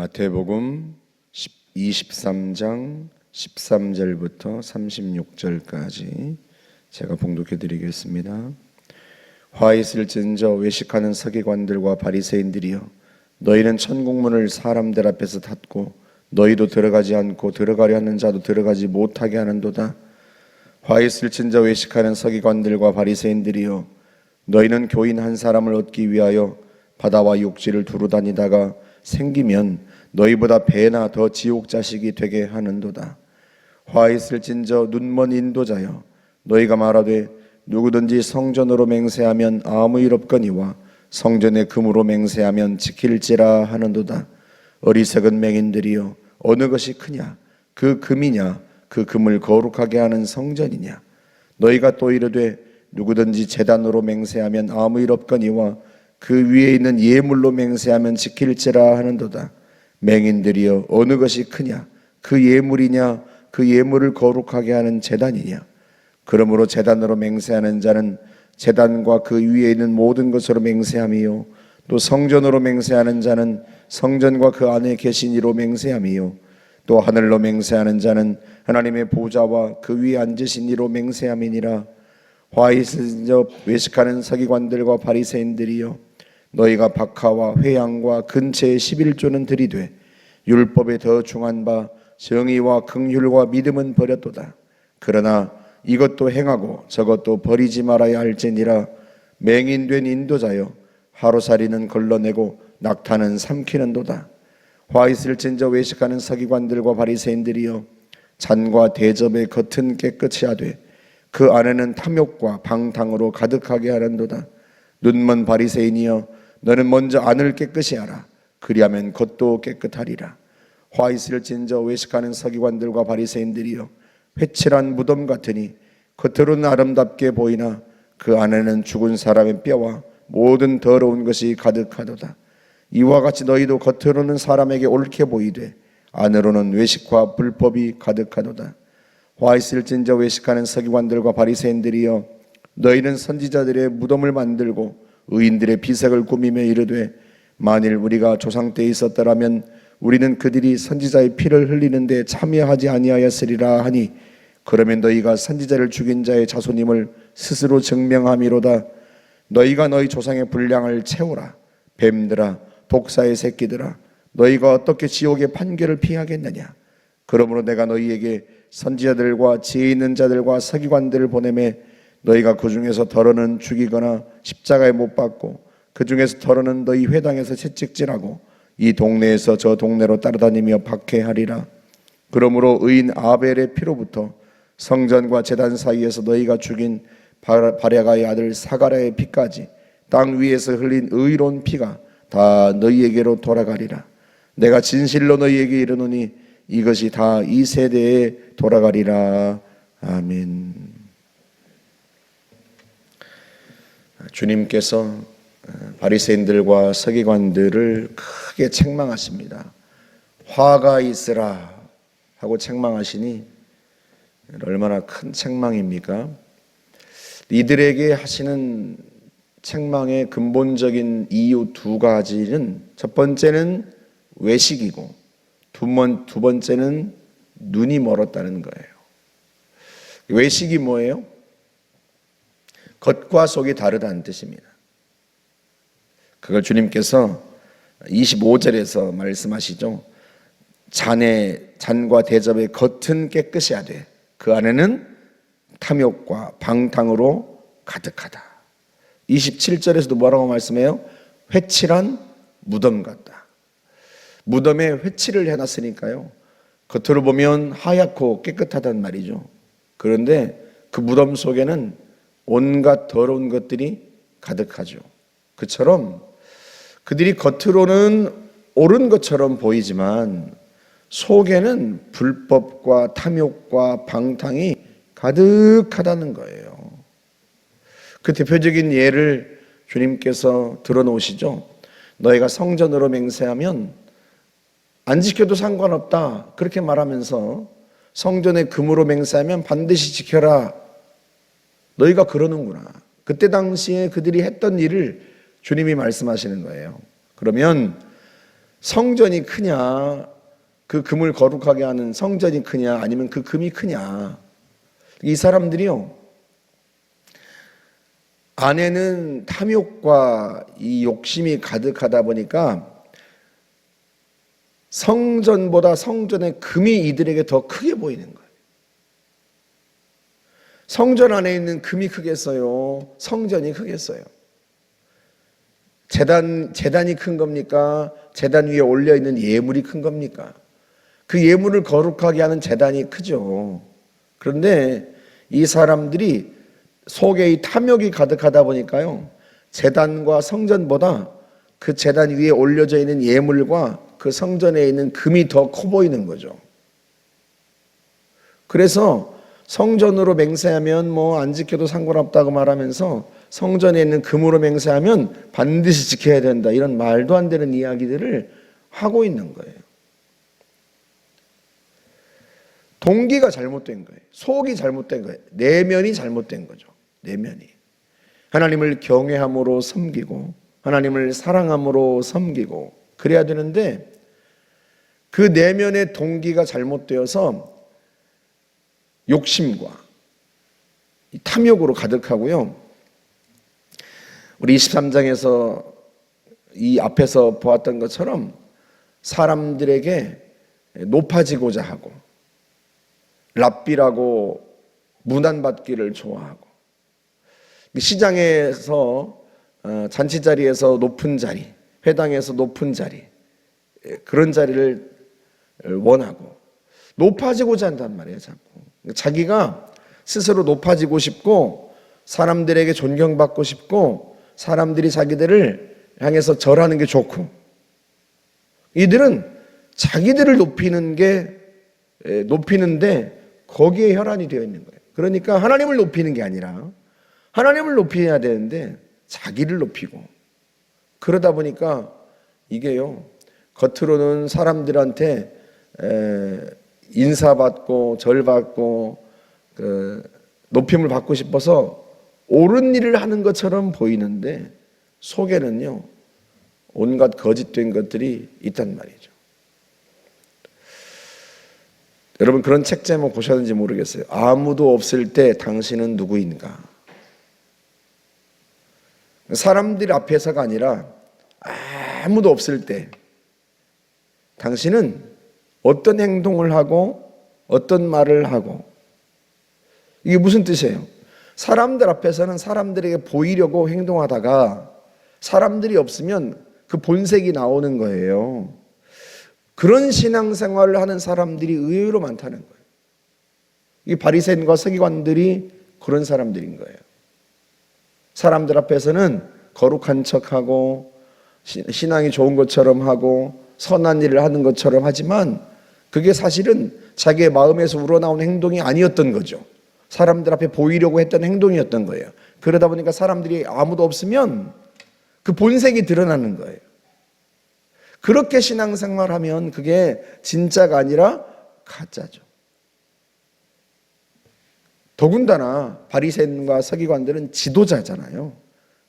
마태복음 23장 13절부터 36절까지 제가 봉독해 드리겠습니다. 화 있을진저 외식하는 서기관들과 바리새인들이여, 너희는 천국문을 사람들 앞에서 닫고 너희도 들어가지 않고 들어가려 하는 자도 들어가지 못하게 하는도다. 화 있을진저 외식하는 서기관들과 바리새인들이여, 너희는 교인 한 사람을 얻기 위하여 바다와 육지를 두루 다니다가 생기면 너희보다 배나 더 지옥 자식이 되게 하는도다. 화 있을진저 눈먼 인도자여, 너희가 말하되 누구든지 성전으로 맹세하면 아무 일 없거니와 성전의 금으로 맹세하면 지킬지라 하는도다. 어리석은 맹인들이여, 어느 것이 크냐? 그 금이냐? 그 금을 거룩하게 하는 성전이냐? 너희가 또 이르되 누구든지 제단으로 맹세하면 아무 일 없거니와 그 위에 있는 예물로 맹세하면 지킬지라 하는도다. 맹인들이여, 어느 것이 크냐? 그 예물이냐? 그 예물을 거룩하게 하는 제단이냐? 그러므로 제단으로 맹세하는 자는 제단과 그 위에 있는 모든 것으로 맹세함이요, 또 성전으로 맹세하는 자는 성전과 그 안에 계신 이로 맹세함이요, 또 하늘로 맹세하는 자는 하나님의 보좌와 그 위에 앉으신 이로 맹세함이니라. 화 있을진저 외식하는 서기관들과 바리새인들이여, 너희가 박하와 회양과 근체의 11조는 들이되 율법에 더 중한 바 정의와 긍휼과 믿음은 버렸도다. 그러나 이것도 행하고 저것도 버리지 말아야 할지니라. 맹인된 인도자여, 하루살이는 걸러내고 낙타는 삼키는도다. 화 있을진저 외식하는 서기관들과 바리새인들이여, 잔과 대접의 겉은 깨끗이 하되 그 안에는 탐욕과 방탕으로 가득하게 하는도다. 눈먼 바리새인이여, 너는 먼저 안을 깨끗이 하라. 그리하면 겉도 깨끗하리라. 화 있을진저 외식하는 서기관들과 바리새인들이여, 회칠한 무덤 같으니 겉으로는 아름답게 보이나 그 안에는 죽은 사람의 뼈와 모든 더러운 것이 가득하도다. 이와 같이 너희도 겉으로는 사람에게 옳게 보이되 안으로는 외식과 불법이 가득하도다. 화 있을진저 외식하는 서기관들과 바리새인들이여, 너희는 선지자들의 무덤을 만들고 의인들의 비석을 꾸미며 이르되 만일 우리가 조상 때에 있었더라면 우리는 그들이 선지자의 피를 흘리는데 참여하지 아니하였으리라 하니, 그러면 너희가 선지자를 죽인 자의 자손임을 스스로 증명함이로다. 너희가 너희 조상의 분량을 채우라. 뱀들아, 독사의 새끼들아, 너희가 어떻게 지옥의 판결을 피하겠느냐? 그러므로 내가 너희에게 선지자들과 지혜 있는 자들과 서기관들을 보내매 너희가 그 중에서 더러는 죽이거나 십자가에 못 박고 그 중에서 더러는 너희 회당에서 채찍질하고 이 동네에서 저 동네로 따라다니며 박해하리라. 그러므로 의인 아벨의 피로부터 성전과 제단 사이에서 너희가 죽인 바랴가의 아들 사가랴의 피까지 땅 위에서 흘린 의로운 피가 다 너희에게로 돌아가리라. 내가 진실로 너희에게 이르노니 이것이 다 이 세대에 돌아가리라. 아멘. 주님께서 바리새인들과 서기관들을 크게 책망하십니다. 화가 있으라 하고 책망하시니 얼마나 큰 책망입니까? 이들에게 하시는 책망의 근본적인 이유 두 가지는, 첫 번째는 외식이고 두 번째는 눈이 멀었다는 거예요. 외식이 뭐예요? 겉과 속이 다르다는 뜻입니다. 그걸 주님께서 25절에서 말씀하시죠. 잔과 대접의 겉은 깨끗이 하되 그 안에는 탐욕과 방탕으로 가득하다. 27절에서도 뭐라고 말씀해요? 회칠한 무덤 같다. 무덤에 회칠을 해놨으니까요, 겉으로 보면 하얗고 깨끗하단 말이죠. 그런데 그 무덤 속에는 온갖 더러운 것들이 가득하죠. 그처럼 그들이 겉으로는 옳은 것처럼 보이지만 속에는 불법과 탐욕과 방탕이 가득하다는 거예요. 그 대표적인 예를 주님께서 들어놓으시죠. 너희가 성전으로 맹세하면 안 지켜도 상관없다, 그렇게 말하면서 성전의 금으로 맹세하면 반드시 지켜라. 너희가 그러는구나. 그때 당시에 그들이 했던 일을 주님이 말씀하시는 거예요. 그러면 성전이 크냐, 그 금을 거룩하게 하는 성전이 크냐, 아니면 그 금이 크냐. 이 사람들이요, 안에는 탐욕과 이 욕심이 가득하다 보니까 성전보다 성전의 금이 이들에게 더 크게 보이는 거예요. 성전 안에 있는 금이 크겠어요? 성전이 크겠어요? 제단이 큰 겁니까? 제단 위에 올려 있는 예물이 큰 겁니까? 그 예물을 거룩하게 하는 제단이 크죠. 그런데 이 사람들이 속에 이 탐욕이 가득하다 보니까요, 제단과 성전보다 그 제단 위에 올려져 있는 예물과 그 성전에 있는 금이 더 커 보이는 거죠. 그래서 성전으로 맹세하면 뭐 안 지켜도 상관없다고 말하면서 성전에 있는 금으로 맹세하면 반드시 지켜야 된다, 이런 말도 안 되는 이야기들을 하고 있는 거예요. 동기가 잘못된 거예요. 속이 잘못된 거예요. 내면이 잘못된 거죠. 내면이. 하나님을 경외함으로 섬기고 하나님을 사랑함으로 섬기고 그래야 되는데, 그 내면의 동기가 잘못되어서 욕심과 탐욕으로 가득하고요. 우리 23장에서 이 앞에서 보았던 것처럼 사람들에게 높아지고자 하고 랍비라고 문안받기를 좋아하고, 시장에서 잔치자리에서 높은 자리, 회당에서 높은 자리, 그런 자리를 원하고 높아지고자 한단 말이에요. 자꾸 자기가 스스로 높아지고 싶고 사람들에게 존경받고 싶고 사람들이 자기들을 향해서 절하는 게 좋고, 이들은 자기들을 높이는데 거기에 혈안이 되어 있는 거예요. 그러니까 하나님을 높이는 게 아니라 하나님을 높여야 되는데 자기를 높이고, 그러다 보니까 이게요, 겉으로는 사람들한테 인사받고 절받고 높임을 받고 싶어서 옳은 일을 하는 것처럼 보이는데 속에는요 온갖 거짓된 것들이 있단 말이죠. 여러분, 그런 책 제목 보셨는지 모르겠어요. 아무도 없을 때 당신은 누구인가? 사람들 앞에서가 아니라 아무도 없을 때 당신은 어떤 행동을 하고 어떤 말을 하고, 이게 무슨 뜻이에요? 사람들 앞에서는 사람들에게 보이려고 행동하다가 사람들이 없으면 그 본색이 나오는 거예요. 그런 신앙생활을 하는 사람들이 의외로 많다는 거예요. 이 바리새인과 서기관들이 그런 사람들인 거예요. 사람들 앞에서는 거룩한 척하고 신앙이 좋은 것처럼 하고 선한 일을 하는 것처럼 하지만 그게 사실은 자기의 마음에서 우러나온 행동이 아니었던 거죠. 사람들 앞에 보이려고 했던 행동이었던 거예요. 그러다 보니까 사람들이 아무도 없으면 그 본색이 드러나는 거예요. 그렇게 신앙생활하면 그게 진짜가 아니라 가짜죠. 더군다나 바리새인과 서기관들은 지도자잖아요.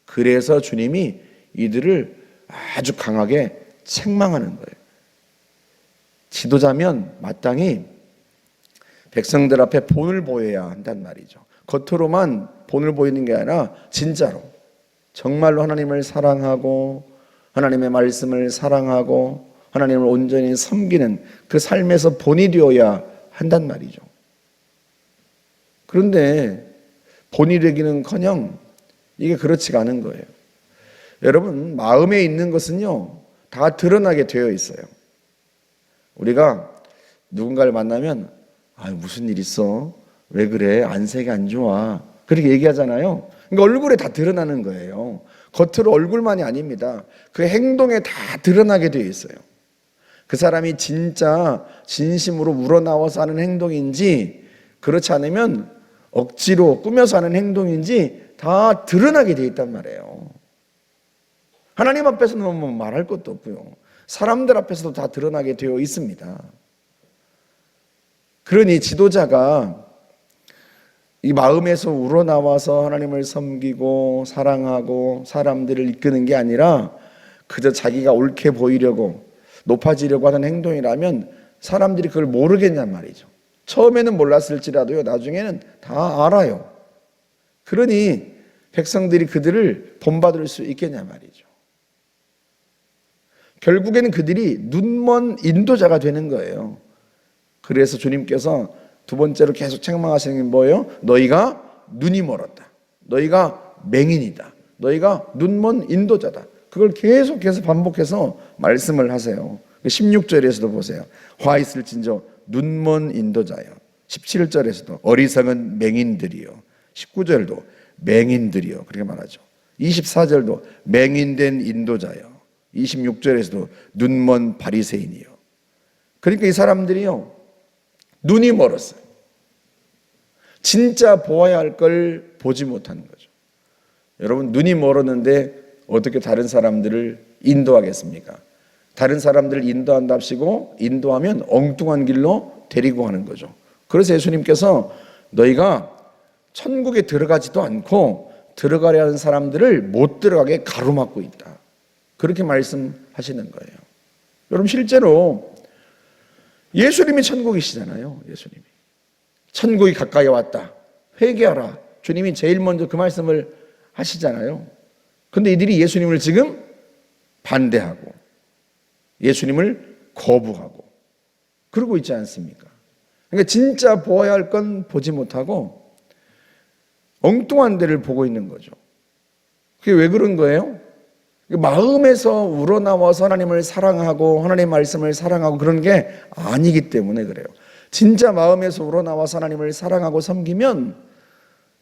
그래서 주님이 이들을 아주 강하게 책망하는 거예요. 지도자면 마땅히 백성들 앞에 본을 보여야 한단 말이죠. 겉으로만 본을 보이는 게 아니라 진짜로 정말로 하나님을 사랑하고 하나님의 말씀을 사랑하고 하나님을 온전히 섬기는 그 삶에서 본이 되어야 한단 말이죠. 그런데 본이 되기는커녕 이게 그렇지가 않은 거예요. 여러분, 마음에 있는 것은요 다 드러나게 되어 있어요. 우리가 누군가를 만나면 무슨 일 있어? 왜 그래? 안색이 안 좋아. 그렇게 얘기하잖아요. 그러니까 얼굴에 다 드러나는 거예요. 겉으로 얼굴만이 아닙니다. 그 행동에 다 드러나게 되어 있어요. 그 사람이 진짜 진심으로 우러나와서 하는 행동인지 그렇지 않으면 억지로 꾸며서 하는 행동인지 다 드러나게 되어 있단 말이에요. 하나님 앞에서는 뭐 말할 것도 없고요. 사람들 앞에서도 다 드러나게 되어 있습니다. 그러니 지도자가 이 마음에서 우러나와서 하나님을 섬기고 사랑하고 사람들을 이끄는 게 아니라 그저 자기가 옳게 보이려고 높아지려고 하는 행동이라면 사람들이 그걸 모르겠냔 말이죠. 처음에는 몰랐을지라도요, 나중에는 다 알아요. 그러니 백성들이 그들을 본받을 수 있겠냐 말이죠. 결국에는 그들이 눈먼 인도자가 되는 거예요. 그래서 주님께서 두 번째로 계속 책망하시는 게 뭐예요? 너희가 눈이 멀었다. 너희가 맹인이다. 너희가 눈먼 인도자다. 그걸 계속해서 반복해서 말씀을 하세요. 16절에서도 보세요. 화 있을진저 눈먼 인도자여. 17절에서도 어리석은 맹인들이요. 19절도 맹인들이요. 그렇게 말하죠. 24절도 맹인된 인도자요. 26절에서도 눈먼 바리새인이요. 그러니까 이 사람들이요, 눈이 멀었어요. 진짜 보아야 할 걸 보지 못하는 거죠. 여러분, 눈이 멀었는데 어떻게 다른 사람들을 인도하겠습니까? 다른 사람들을 인도한답시고 인도하면 엉뚱한 길로 데리고 가는 거죠. 그래서 예수님께서 너희가 천국에 들어가지도 않고 들어가려 하는 사람들을 못 들어가게 가로막고 있다. 그렇게 말씀하시는 거예요. 여러분, 실제로 예수님이 천국이시잖아요. 예수님이 천국이 가까이 왔다, 회개하라. 주님이 제일 먼저 그 말씀을 하시잖아요. 근데 이들이 예수님을 지금 반대하고 예수님을 거부하고 그러고 있지 않습니까? 그러니까 진짜 보아야 할 건 보지 못하고 엉뚱한 데를 보고 있는 거죠. 그게 왜 그런 거예요? 마음에서 우러나와서 하나님을 사랑하고 하나님의 말씀을 사랑하고 그런 게 아니기 때문에 그래요. 진짜 마음에서 우러나와서 하나님을 사랑하고 섬기면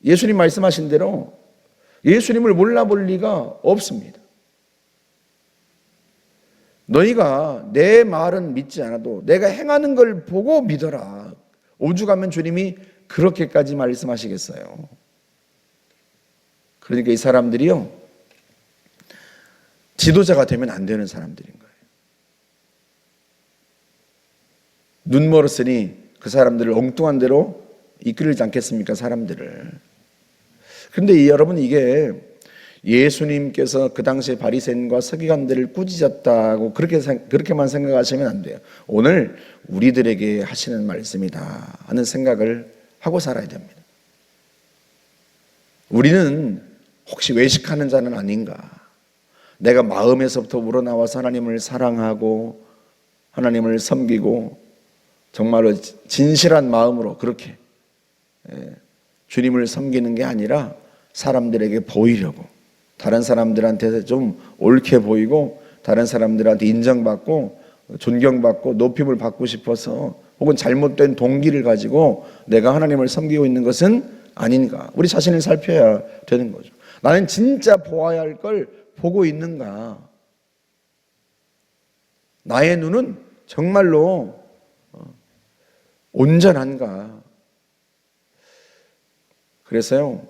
예수님 말씀하신 대로 예수님을 몰라볼 리가 없습니다. 너희가 내 말은 믿지 않아도 내가 행하는 걸 보고 믿어라. 오죽하면 주님이 그렇게까지 말씀하시겠어요. 그러니까 이 사람들이요, 지도자가 되면 안 되는 사람들인 거예요. 눈 멀었으니 그 사람들을 엉뚱한 대로 이끌지 않겠습니까? 사람들을. 그런데 여러분, 이게 예수님께서 그 당시에 바리새인과 서기관들을 꾸짖었다고 그렇게만 생각하시면 안 돼요. 오늘 우리들에게 하시는 말씀이다 하는 생각을 하고 살아야 됩니다. 우리는 혹시 외식하는 자는 아닌가? 내가 마음에서부터 우러나와서 하나님을 사랑하고 하나님을 섬기고 정말로 진실한 마음으로 그렇게 주님을 섬기는 게 아니라 사람들에게 보이려고, 다른 사람들한테 좀 옳게 보이고 다른 사람들한테 인정받고 존경받고 높임을 받고 싶어서 혹은 잘못된 동기를 가지고 내가 하나님을 섬기고 있는 것은 아닌가? 우리 자신을 살펴야 되는 거죠. 나는 진짜 보아야 할 걸 보고 있는가? 나의 눈은 정말로 온전한가? 그래서요,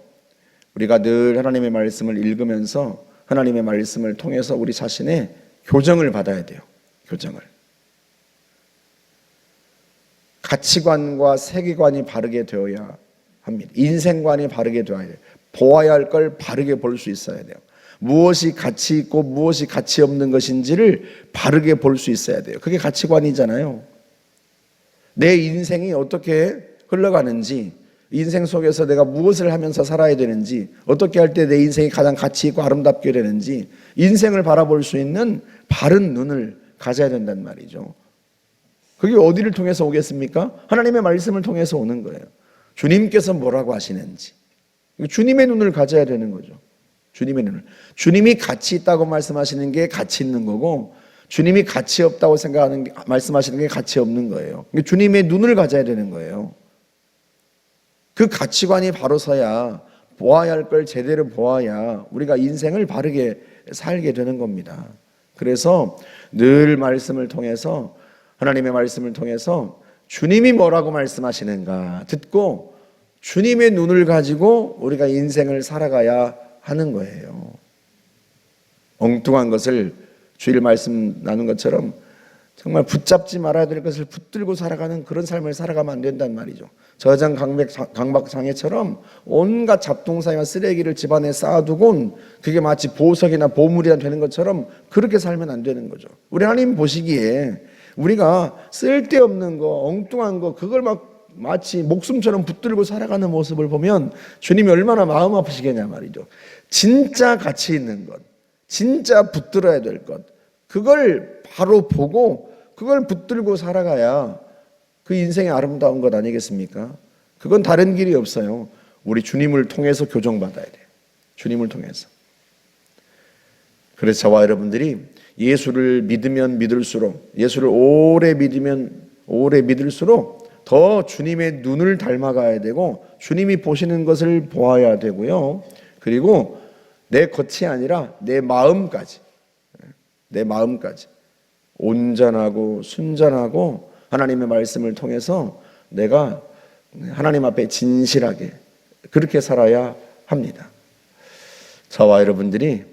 우리가 늘 하나님의 말씀을 읽으면서 하나님의 말씀을 통해서 우리 자신의 교정을 받아야 돼요. 교정을. 가치관과 세계관이 바르게 되어야 합니다. 인생관이 바르게 되어야 돼요. 보아야 할 걸 바르게 볼 수 있어야 돼요. 무엇이 가치 있고 무엇이 가치 없는 것인지를 바르게 볼 수 있어야 돼요. 그게 가치관이잖아요. 내 인생이 어떻게 흘러가는지, 인생 속에서 내가 무엇을 하면서 살아야 되는지, 어떻게 할 때 내 인생이 가장 가치 있고 아름답게 되는지, 인생을 바라볼 수 있는 바른 눈을 가져야 된단 말이죠. 그게 어디를 통해서 오겠습니까? 하나님의 말씀을 통해서 오는 거예요. 주님께서 뭐라고 하시는지, 주님의 눈을 가져야 되는 거죠. 주님의 눈을. 주님이 가치 있다고 말씀하시는 게 가치 있는 거고, 주님이 가치 없다고 말씀하시는 게 가치 없는 거예요. 주님의 눈을 가져야 되는 거예요. 그 가치관이 바로 서야, 보아야 할 걸 제대로 보아야 우리가 인생을 바르게 살게 되는 겁니다. 그래서 늘 말씀을 통해서, 하나님의 말씀을 통해서 주님이 뭐라고 말씀하시는가 듣고 주님의 눈을 가지고 우리가 인생을 살아가야 하는 거예요. 엉뚱한 것을, 주일 말씀 나눈 것처럼 정말 붙잡지 말아야 될 것을 붙들고 살아가는 그런 삶을 살아가면 안 된단 말이죠. 저장 강박장애처럼 온갖 잡동사니와 쓰레기를 집안에 쌓아두곤 그게 마치 보석이나 보물이 되는 것처럼 그렇게 살면 안 되는 거죠. 우리 하나님 보시기에 우리가 쓸데없는 거, 엉뚱한 거, 그걸 막 마치 목숨처럼 붙들고 살아가는 모습을 보면 주님이 얼마나 마음 아프시겠냐 말이죠. 진짜 가치 있는 것, 진짜 붙들어야 될 것, 그걸 바로 보고 그걸 붙들고 살아가야 그 인생의 아름다운 것 아니겠습니까? 그건 다른 길이 없어요. 우리 주님을 통해서 교정받아야 돼요. 주님을 통해서. 그래서 저와 여러분들이 예수를 믿으면 믿을수록, 예수를 오래 믿으면 오래 믿을수록 더 주님의 눈을 닮아가야 되고 주님이 보시는 것을 보아야 되고요. 그리고 내 겉이 아니라 내 마음까지 온전하고 순전하고 하나님의 말씀을 통해서 내가 하나님 앞에 진실하게 그렇게 살아야 합니다. 저와 여러분들이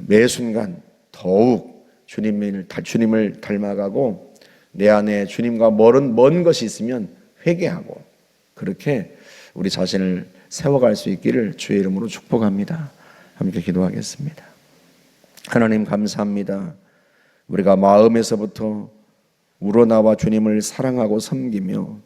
매 순간 더욱 주님을 닮아가고 내 안에 주님과 먼 것이 있으면 회개하고 그렇게 우리 자신을 세워갈 수 있기를 주의 이름으로 축복합니다. 함께 기도하겠습니다. 하나님 감사합니다. 우리가 마음에서부터 우러나와 주님을 사랑하고 섬기며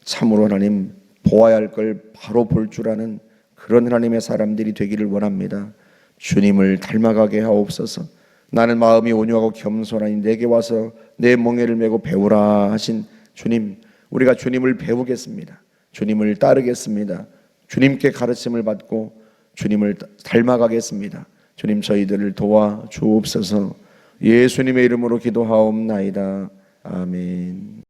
참으로 하나님 보아야 할 걸 바로 볼 줄 아는 그런 하나님의 사람들이 되기를 원합니다. 주님을 닮아가게 하옵소서. 나는 마음이 온유하고 겸손하니 내게 와서 내 멍에를 메고 배우라 하신 주님, 우리가 주님을 배우겠습니다. 주님을 따르겠습니다. 주님께 가르침을 받고 주님을 닮아가겠습니다. 주님 저희들을 도와 주옵소서. 예수님의 이름으로 기도하옵나이다. 아멘.